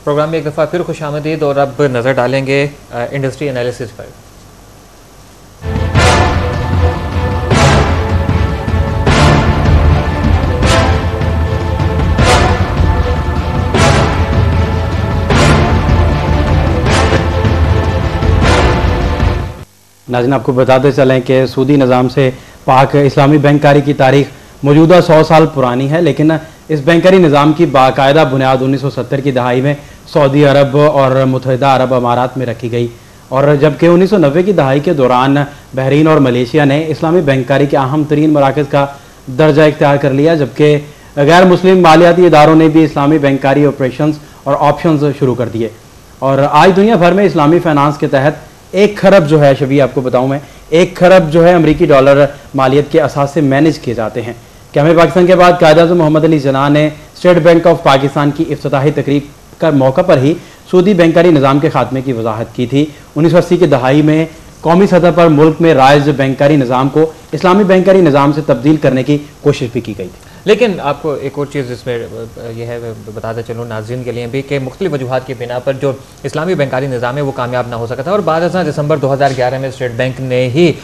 Programme में एक दफ़ा फिर खुशामदीद और अब नज़र डालेंगे इंडस्ट्री एनालिसिस पर। नाज़रीन, आपको बताते चलें कि सूदी निज़ाम से पाक इस्लामी बैंकारी की तारीख मौजूदा 100 साल पुरानी है, लेकिन इस बैंकारी निज़ाम की बाकायदा बुनियाद 1970 की दहाई में सऊदी अरब और मुत्तहिदा अरब अमारात में रखी गई, और जबकि 1990 की दहाई के दौरान बहरीन और मलेशिया ने इस्लामी बैंकारी के अहम तरीन मराकज़ का दर्जा इख्तियार कर लिया, जबकि गैर मुस्लिम मालियाती इदारों ने भी इस्लामी बैंकारी ऑपरेशंस और ऑप्शंस शुरू कर दिए। और आज दुनिया भर में इस्लामी फाइनेंस के तहत 1 खरब जो है, शबी आपको बताऊं मैं, 1 खरब जो है अमरीकी डॉलर मालियत के असास से मैनेज किए जाते हैं। कैम पाकिस्तान के बाद कायद-ए-आज़म मोहम्मद अली जना ने स्टेट बैंक ऑफ पाकिस्तान की इफ्तिताही तकरीब का मौका पर ही सूदी बैंकारी निज़ाम के खात्मे की वजाहत की थी। 1980 की दहाई में कौमी सतह पर मुल्क में राइज बैंकारी निज़ाम को इस्लामी बैंकारी निज़ाम से तब्दील करने की कोशिश भी की गई थी। लेकिन आपको एक और चीज़ इसमें यह है, बताते चलूँ नाज़रीन के लिए भी, कि मुख्तलिफ वजूहात की बिना पर जो इस्लामी बैंकारी निज़ाम है वो कामयाब ना हो सका था, और बाद दिसंबर 2011 में स्टेट बैंक ने ही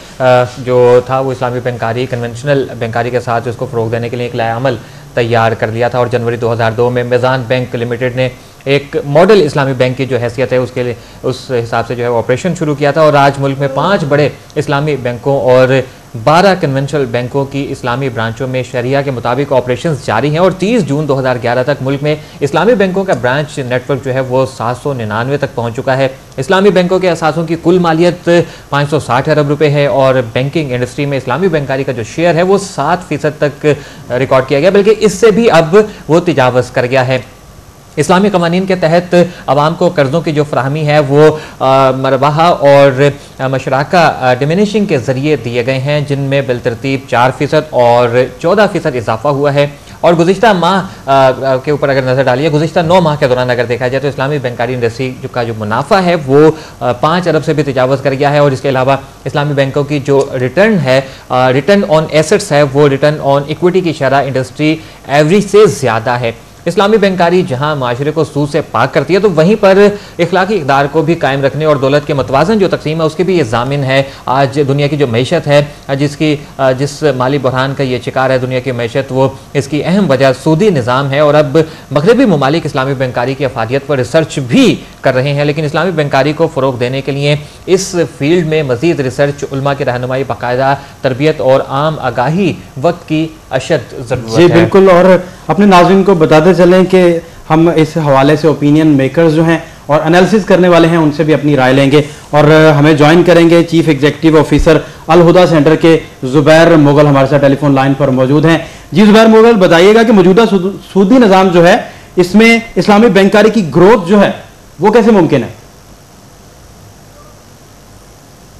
जो था वो इस्लामी बैंकारी कन्वेंशनल बैंकारी के साथ उसको फ़रोग देने के लिए एक लाएअमल तैयार कर लिया था। और जनवरी 2002 में मेज़ान बैंक लिमिटेड ने एक मॉडल इस्लामी बैंक की जो हैसियत है उसके लिए उस हिसाब से जो है ऑपरेशन शुरू किया था। और आज मुल्क में 5 बड़े इस्लामी बैंकों और 12 कन्वेंशनल बैंकों की इस्लामी ब्रांचों में शरिया के मुताबिक ऑपरेशंस जारी हैं, और 30 जून 2011 तक मुल्क में इस्लामी बैंकों का ब्रांच नेटवर्क जो है वो 799 तक पहुंच चुका है। इस्लामी बैंकों के असासों की कुल मालियत 560 अरब रुपए है, और बैंकिंग इंडस्ट्री में इस्लामी बैंकारी का जो शेयर है वो 7% तक रिकॉर्ड किया गया, बल्कि इससे भी अब वो तजावज़ कर गया है। इस्लामी कवानीन के तहत आवाम को कर्ज़ों की जो फ्राहमी है वो मरबाहा और मशराका डिमिनिशिंग के ज़रिए दिए गए हैं, जिनमें बिलतरतीब 4% और 14% इजाफा हुआ है। और गुज़िश्ता माह के ऊपर अगर नज़र डालिए, गुज़िश्ता 9 माह के दौरान अगर देखा जाए तो इस्लामी बैंकारी इंडस्ट्री का जो मुनाफा है वो 5 अरब से भी तजावज़ कर गया है। और इसके अलावा इस्लामी बैंकों की जो रिटर्न है, रिटर्न ऑन एसेट्स है, वो रिटर्न ऑन इक्विटी की शरह इंडस्ट्री एवरेज से ज़्यादा है। इस्लामी बैंकारी जहां माशरे को सूद से पाक करती है, तो वहीं पर इखलाकी इक़दार को भी कायम रखने और दौलत के मतवाज़न जो तकसीम है उसकी भी ये ज़ामिन है। आज दुनिया की जो मैशत है, जिस माली बहरान का ये शिकार है दुनिया की मैशत, वो इसकी अहम वजह सूदी निज़ाम है। और अब मगरबी ममालिक इस्लामी बैंकारी की अफादियत पर रिसर्च भी कर रहे हैं, लेकिन इस्लामी बैंकारी को फ़रोग देने के लिए इस फील्ड में मज़ीद रिसर्च, उलमा की रहनुमाई, बाकायदा तरबियत और आम आगाही वक्त की अशद ज़रूरत है। जी बिल्कुल, और अपने नाज़रीन को बताते चलें कि हम इस हवाले से ओपिनियन मेकर्स जो हैं और एनालिसिस करने वाले हैं उनसे भी अपनी राय लेंगे, और हमें ज्वाइन करेंगे चीफ एग्जीक्यूटिव ऑफिसर अल हुदा सेंटर के ज़ुबैर मुगल हमारे साथ टेलीफोन लाइन पर मौजूद हैं। जी ज़ुबैर मुगल, बताइएगा कि मौजूदा सूदी निज़ाम जो है इसमें इस्लामी बैंकारी की ग्रोथ जो है वो कैसे मुमकिन है?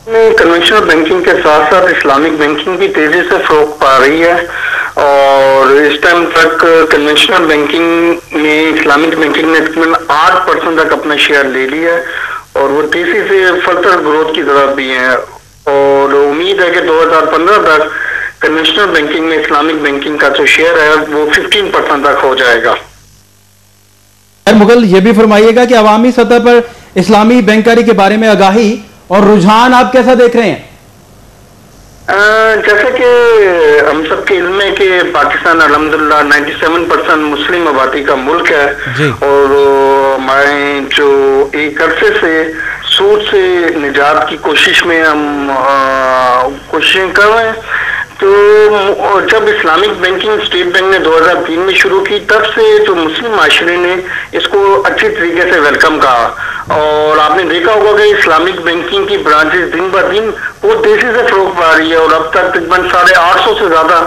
कन्वेंशनल बैंकिंग के साथ साथ इस्लामिक बैंकिंग भी तेजी से फ़रोग पा रही है, और इस टाइम तक कन्वेंशनल बैंकिंग में इस्लामिक बैंकिंग ने तकरीबन 8% तक अपना शेयर ले लिया है, और वो तेजी से फर्दर ग्रोथ की तरफ भी है। और उम्मीद है कि 2015 तक कन्वेंशनल बैंकिंग में इस्लामिक बैंकिंग का जो शेयर है वो 15% तक हो जाएगा। मुगल, ये भी फरमाइएगा कि अवामी सतह पर इस्लामी बैंकारी के बारे में आगाही और रुझान आप कैसा देख रहे हैं? जैसे कि हम सबके इल्म है कि पाकिस्तान अल्हम्दुलिल्लाह 97% मुस्लिम आबादी का मुल्क है, और हमारे जो एक अरसे से सूद से निजात की कोशिश में हम कोशिशें कर रहे हैं। तो जब इस्लामिक बैंकिंग स्टेट बैंक ने 2003 में शुरू की, तब से जो मुस्लिम माशरे ने इसको अच्छी तरीके से वेलकम कहा, और आपने देखा होगा कि इस्लामिक बैंकिंग की ब्रांचेस दिन ब दिन वो तेजी से फ़रोग पा रही है, और अब तक तकरीबन 850 से ज़्यादा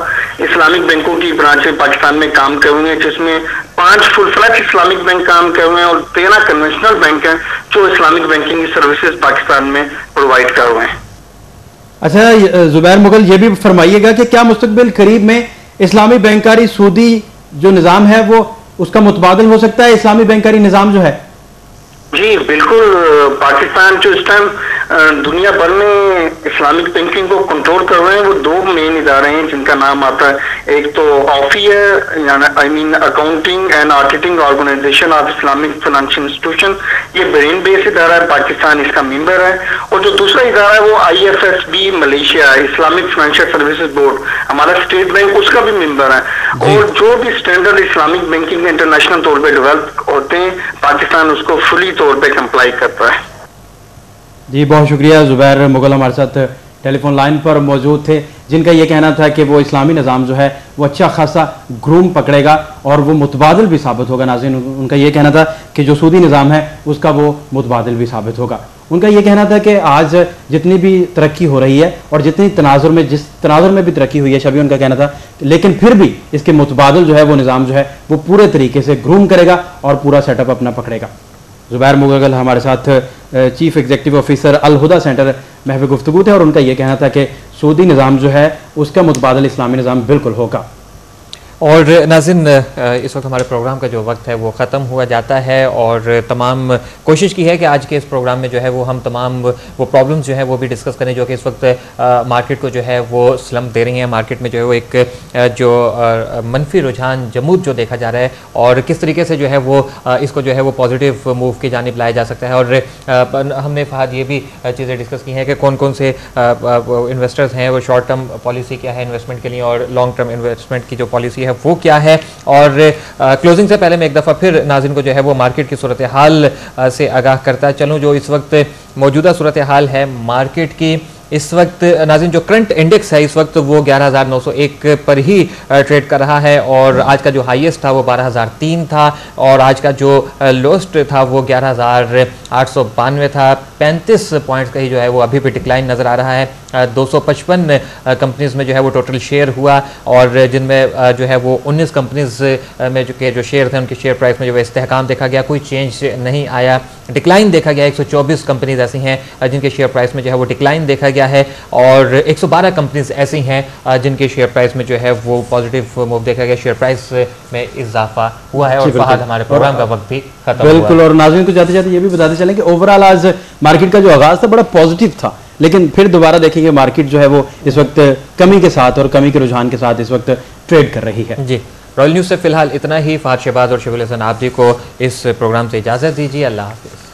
इस्लामिक बैंकों की ब्रांचें पाकिस्तान में काम कर हुए हैं, जिसमें 5 फुल फ्लैश इस्लामिक बैंक काम कर रहे हैं और 13 कन्वेंशनल बैंक हैं जो इस्लामिक बैंकिंग की सर्विसेज पाकिस्तान में प्रोवाइड कर रहे हैं। अच्छा ज़ुबैर मुगल, ये भी फरमाइएगा कि क्या मुस्तकबिल करीब में इस्लामी बैंकारी सूदी जो निज़ाम है वो उसका मुतबादिल हो सकता है इस्लामी बैंकारी निज़ाम जो है? जी बिल्कुल, पाकिस्तान जो इस टाइम दुनिया भर में इस्लामिक बैंकिंग को कंट्रोल कर रहे हैं वो दो मेन इदारे हैं जिनका नाम आता है। एक तो ऑफी है, I mean accounting and auditing organisation of Islamic financial institution, ये बहरीन बेस्ड इदारा है, पाकिस्तान इसका मेंबर है। और जो दूसरा इदारा है वो IFSB मलेशिया है, इस्लामिक फाइनेंशियल सर्विसेज बोर्ड, हमारा स्टेट बैंक उसका भी मेंबर है। और जो भी स्टैंडर्ड इस्लामिक बैंकिंग इंटरनेशनल तौर पर डेवलप होते हैं, पाकिस्तान उसको फुली तौर पर कंप्लाई करता है। जी बहुत शुक्रिया। जुबैर मुगल हमारे साथ टेलीफोन लाइन पर मौजूद थे, जिनका ये कहना था कि वो इस्लामी निज़ाम जो है वो अच्छा खासा ग्रूम पकड़ेगा और वो मुतबादिल भी साबित होगा। नाज़रीन, उनका ये कहना था कि जो सूदी निज़ाम है उसका वो मुतबादिल भी साबित होगा। उनका ये कहना था कि आज जितनी भी तरक्की हो रही है और जितनी तनाजुर में जिस तनाजुर में भी तरक्की हुई है, शबी उनका कहना था, लेकिन फिर भी इसके मुतबादिल जो है वो निज़ाम जो है वो पूरे तरीके से ग्रूम करेगा और पूरा सेटअप अपना पकड़ेगा। जुबैर मुगल हमारे साथ चीफ एग्जीक्यूटिव ऑफिसर अल हुदा सेंटर में गुफ्तगू थे और उनका ये कहना था कि सऊदी निज़ाम जो है उसका मुतबादिल इस्लामी निज़ाम बिल्कुल होगा। और नाज़रीन, इस वक्त हमारे प्रोग्राम का जो वक्त है वो ख़त्म हुआ जाता है और तमाम कोशिश की है कि आज के इस प्रोग्राम में जो है वो हम तमाम वो प्रॉब्लम्स जो है वो भी डिस्कस करें जो कि इस वक्त मार्केट को जो है वो स्लम्प दे रही हैं। मार्केट में जो है वो एक जो मनफी रुझान जमूद जो देखा जा रहा है और किस तरीके से जो है वो इसको जो है वो पॉजिटिव मूव की जानिब लाया जा सकता है। और हमने फ़हद ये भी चीज़ें डिस्कस की हैं कि कौन कौन से इन्वेस्टर्स हैं, वो शॉर्ट टर्म पॉलिसी क्या है इन्वेस्टमेंट के लिए और लॉन्ग टर्म इन्वेस्टमेंट की जो पॉलिसी है वो क्या है। और क्लोजिंग से पहले मैं एक दफ़ा फिर नाज़रीन को जो है वो मार्केट की सूरत हाल से आगाह करता चलूँ। जो इस वक्त मौजूदा सूरत हाल है मार्केट की, इस वक्त नाज़रीन जो करंट इंडेक्स है इस वक्त वो 11,901 पर ही ट्रेड कर रहा है और आज का जो हाईएस्ट था वो 12,003 था और आज का जो लोएस्ट था वो 11,892 था। 35 पॉइंट्स का ही जो है वो अभी भी डिक्लाइन नज़र आ रहा है। 255 कंपनीज़ में जो है वो टोटल शेयर हुआ और जिनमें जो है वो 19 कंपनीज़ में जो शेयर थे उनके शेयर प्राइस में जो है इस्तेहकाम देखा गया, कोई चेंज नहीं आया। डिक्लाइन देखा गया 124 कंपनीज ऐसी हैं जिनके शेयर प्राइस में जो है वो डिक्लाइन देखा गया है और 112 कंपनीज ऐसी हैं जिनके शेयर प्राइस में जो है वो पॉजिटिव मूव देखा गया, शेयर प्राइस में इजाफा हुआ है। और फहद हमारे प्रोग्राम का वक्त भी खत्म हुआ। बिल्कुल। और नाज़रीन को जाते जाते ये भी बताते चलें कि ओवरऑल आज मार्केट का जो आगाज़ था बड़ा पॉजिटिव था, लेकिन फिर दोबारा देखेंगे मार्केट जो है वो इस वक्त कमी के साथ और कमी के रुझान के साथ इस वक्त ट्रेड कर रही है। जी, रॉयल न्यूज़ से फिलहाल इतना ही। फहद शहबाज और शबील हसन आप जी को इस प्रोग्राम से इजाज़त दीजिए। अल्लाह हाफ़िज़।